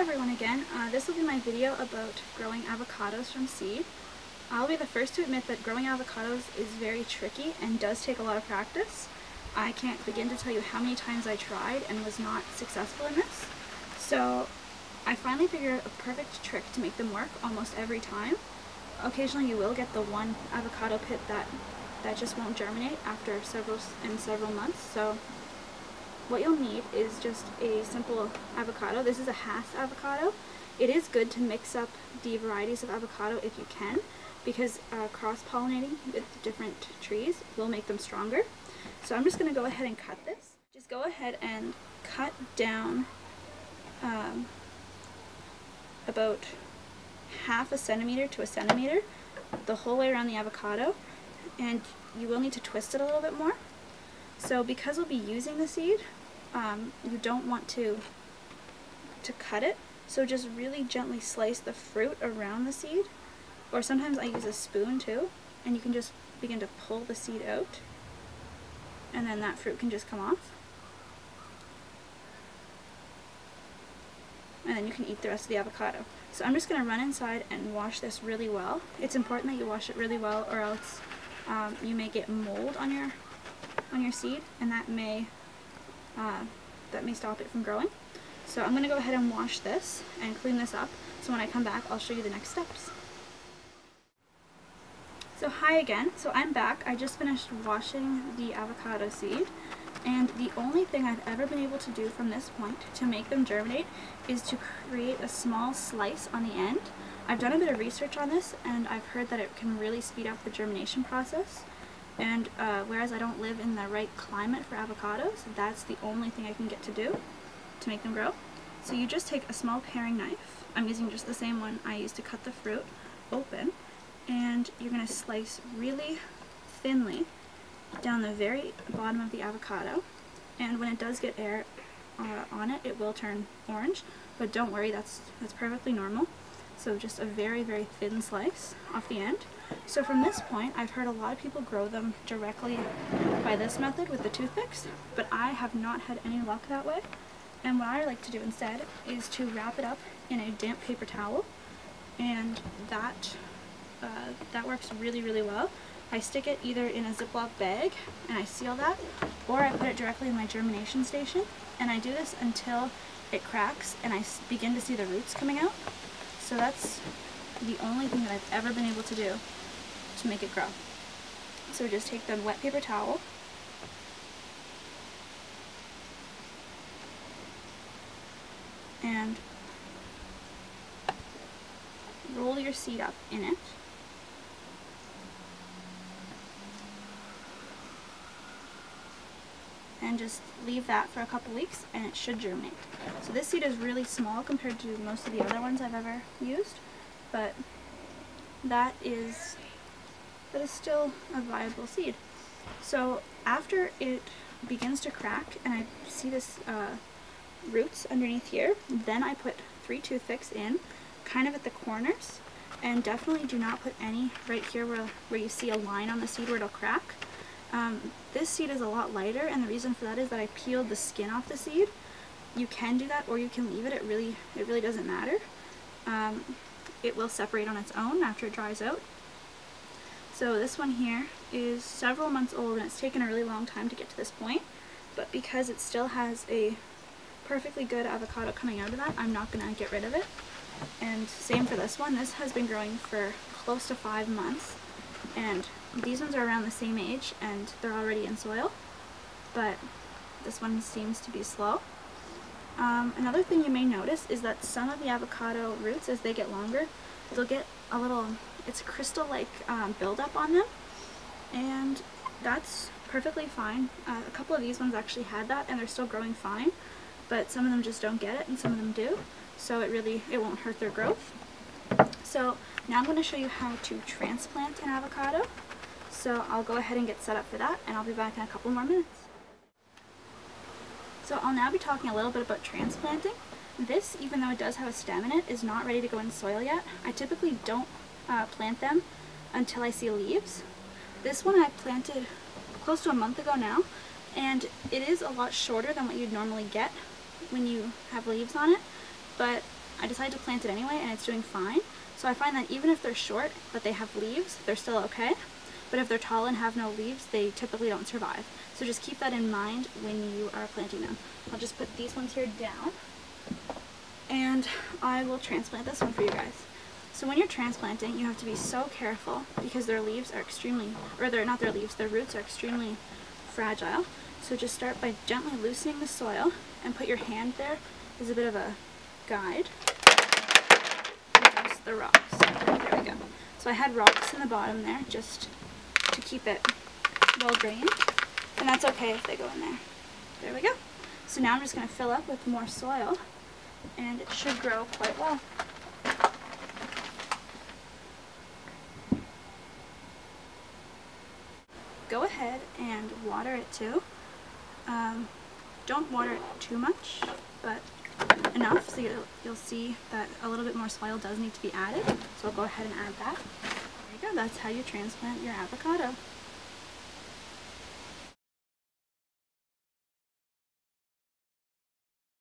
everyone again. This will be my video about growing avocados from seed. I'll be the first to admit that growing avocados is very tricky and does take a lot of practice. I can't begin to tell you how many times I tried and was not successful in this. So I finally figured out a perfect trick to make them work almost every time. Occasionally you will get the one avocado pit that just won't germinate after several months. So what you'll need is just a simple avocado. This is a Hass avocado. It is good to mix up the varieties of avocado if you can, because cross-pollinating with different trees will make them stronger. So I'm just going to go ahead and cut this. Just go ahead and cut down about half a centimeter to a centimeter the whole way around the avocado, and you will need to twist it a little bit more. So because we'll be using the seed, you don't want to cut it, so just really gently slice the fruit around the seed, or sometimes I use a spoon too, and you can just begin to pull the seed out, and then that fruit can just come off. And then you can eat the rest of the avocado. So I'm just going to run inside and wash this really well. It's important that you wash it really well, or else you may get mold on your seed, and that may stop it from growing. So I'm going to go ahead and wash this and clean this up, so when I come back I'll show you the next steps. So hi again. So I'm back. I just finished washing the avocado seed, and the only thing I've ever been able to do from this point to make them germinate is to create a small slice on the end. I've done a bit of research on this, and I've heard that it can really speed up the germination process. And whereas I don't live in the right climate for avocados, that's the only thing I can get to do to make them grow. So you just take a small paring knife. I'm using just the same one I used to cut the fruit open, and you're going to slice really thinly down the very bottom of the avocado. And when it does get air on it, it will turn orange, but don't worry, that's perfectly normal. So just a very, very thin slice off the end. So from this point, I've heard a lot of people grow them directly by this method with the toothpicks, but I have not had any luck that way. And what I like to do instead is to wrap it up in a damp paper towel, and that works really, really well. I stick it either in a Ziploc bag and I seal that, or I put it directly in my germination station, and I do this until it cracks and I begin to see the roots coming out. So that's the only thing that I've ever been able to do to make it grow. So just take the wet paper towel and roll your seed up in it. And just leave that for a couple weeks and it should germinate. So this seed is really small compared to most of the other ones I've ever used, but that is still a viable seed. So after it begins to crack and I see this roots underneath here, then I put 3 toothpicks in, kind of at the corners, and definitely do not put any right here where you see a line on the seed where it'll crack. This seed is a lot lighter, and the reason for that is that I peeled the skin off the seed. You can do that, or you can leave it. It really doesn't matter. It will separate on its own after it dries out. So this one here is several months old, and it's taken a really long time to get to this point, but because it still has a perfectly good avocado coming out of that, I'm not going to get rid of it. And same for this one. This has been growing for close to 5 months, and these ones are around the same age and they're already in soil, but this one seems to be slow. Another thing you may notice is that some of the avocado roots, as they get longer, they'll get a little, it's crystal-like buildup on them, and that's perfectly fine. A couple of these ones actually had that and they're still growing fine, but some of them just don't get it and some of them do, so it won't hurt their growth. So now I'm going to show you how to transplant an avocado. So I'll go ahead and get set up for that, and I'll be back in a couple more minutes. So I'll now be talking a little bit about transplanting. This, even though it does have a stem in it, is not ready to go in soil yet. I typically don't plant them until I see leaves. This one I planted close to a month ago now, and it is a lot shorter than what you'd normally get when you have leaves on it, but I decided to plant it anyway, and it's doing fine. So I find that even if they're short, but they have leaves, they're still okay. But if they're tall and have no leaves, they typically don't survive. So just keep that in mind when you are planting them. I'll just put these ones here down, and I will transplant this one for you guys. So when you're transplanting, you have to be so careful because their leaves are extremely, or they're not their leaves, their roots are extremely fragile. So just start by gently loosening the soil and put your hand there as a bit of a guide against the rocks. There we go. So I had rocks in the bottom there just to keep it well drained, and that's okay if they go in there. There we go. So now I'm just going to fill up with more soil, and it should grow quite well. Go ahead and water it too. Don't water it too much, but enough so you'll see that a little bit more soil does need to be added. So I'll go ahead and add that. There you go. That's how you transplant your avocado.